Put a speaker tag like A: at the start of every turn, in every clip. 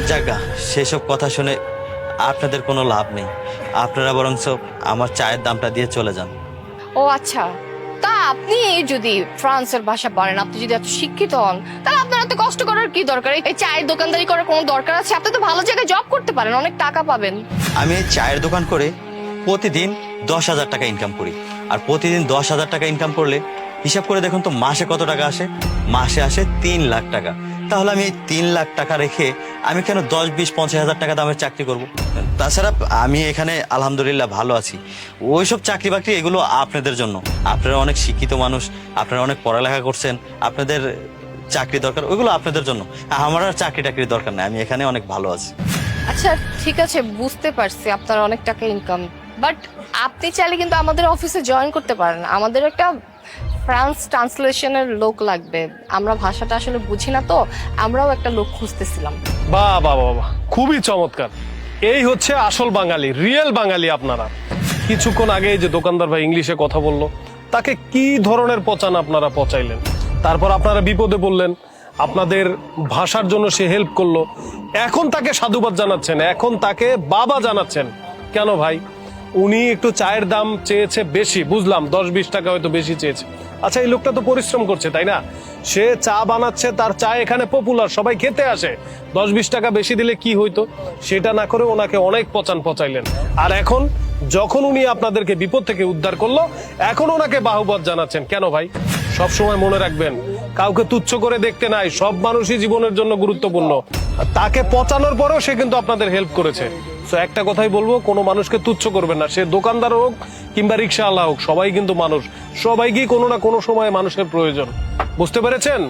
A: যাগা সেসব কথা শুনে আপনাদের কোনো লাভ নেই। আপনারা বরঞ্চ আমার চায়ের দামটা দিয়ে চলে যান।
B: ও আচ্ছা, তা আপনি যদি ফ্রান্সের ভাষা পারেন, আপনি যদি এত শিক্ষিত হন, তাহলে আপনার এত কষ্ট করার কি দরকার? এই চায়ের দোকানদারি করার কোনো দরকার আছে? আপনি তো ভালো জায়গায় জব করতে পারেন, অনেক টাকা পাবেন।
A: আমি এই চায়ের দোকান করে প্রতিদিন 10,000 টাকা ইনকাম করি। আর প্রতিদিন 10,000 টাকা ইনকাম করলে হিসাব করে দেখুন তো মাসে কত টাকা আসে। মাসে আসে 3 লাখ টাকা। তাহলে আমি এই 3 লাখ টাকা রেখে আমি কেন 10, 20, 50,000 টাকা দামের চাকরি করব? তাছাড়া আমি এখানে আলহামদুলিল্লাহ ভালো আছি। ওইসব চাকরি বাকরি এগুলো আপনাদের জন্য। আপনারা অনেক শিক্ষিত মানুষ, আপনারা অনেক পড়ালেখা করছেন, আপনাদের চাকরি দরকার, ওইগুলো আপনাদের জন্য। আমার আর চাকরি টাকরির দরকার নেই, আমি এখানে অনেক ভালো আছি।
B: আচ্ছা ঠিক আছে, বুঝতে পারছি আপনার অনেক টাকা ইনকাম, বাট আপনি চাইলে কিন্তু আমাদের অফিসে জয়েন করতে পারেন। আমাদের একটা ফ্রান্স ট্রান্সলেশনের লোক লাগবে। আমরা ভাষাটা আসলে বুঝি না, তো আমরাও একটা লোক খুঁজতেছিলাম।
C: বাহ বাহ বাহ বাহ, খুবই চমৎকার। এই হচ্ছে আসল বাঙালি, রিয়েল বাঙালি আপনারা। কিছুক্ষণ আগে যে দোকানদার ভাই ইংলিশে কথা বললো, তাকে কি ধরনের পচান আপনারা পচাইলেন। তারপর আপনারা বিপদে পড়লেন, আপনাদের ভাষার জন্য সে হেল্প করলো, এখন তাকে সাধুবাদ জানাচ্ছেন, এখন তাকে বাবা জানাচ্ছেন। কেন ভাই? উনি একটু চায়ের দাম চেয়েছে বেশি, বুঝলাম 10-20 টাকা হয়তো বেশি চেয়েছে। আচ্ছা, এই লোকটা তো পরিশ্রম করছে, তাই না? সে চা বানাচ্ছে, তার চা এখানে পপুলার, সবাই খেতে আসে। 10-20 টাকা বেশি দিলে কি হইতো? সেটা না করে ওনাকে অনেক পচান পচাইলেন। আর এখন যখন উনি আপনাদেরকে বিপদ থেকে উদ্ধার করলো, এখন ওনাকে বাহুবাদ জানাচ্ছেন। কেন ভাই? সব সময় মনে রাখবেন, কাউকে তুচ্ছ করে দেখতে নাই, সব মানুষই জীবনের জন্য গুরুত্বপূর্ণ। তাকে পচানোর পরেও সে কিন্তু আপনাদের হেল্প করেছে। তো একটা কথাই বলবো, কোনো মানুষকে তুচ্ছ করবেন না, সে দোকানদার হোক কিংবা রিক্সাওয়ালা হোক, সবাই কিন্তু মানুষ, সবাইকেই কোনো না কোনো সময় মানুষের প্রয়োজন। বুঝতে পেরেছেন?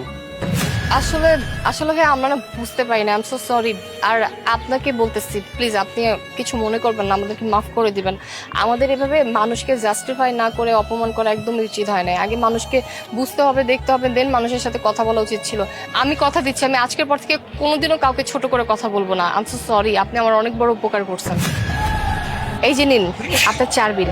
B: আসলে আসলে ভাই আমরা না বুঝতে পারি না, আই এম সো সরি। আর আপনাকে বলতেছি, প্লিজ আপনি কিছু মনে করবেন না, আমাদেরকে মাফ করে দিবেন। আমাদের এভাবে মানুষকে জাস্টিফাই না করে অপমান করা একদমই উচিত হয় না। আগে মানুষকে বুঝতে হবে, দেখতে হবে, দেন মানুষের সাথে কথা বলা উচিত ছিল। আমি কথা দিচ্ছি, আমি আজকের পর থেকে কোনোদিনও কাউকে ছোট করে কথা বলবো না। আই এম সো সরি, আপনি আমার অনেক বড় উপকার করছেন। এই যে নিন আপনার 4 বিল।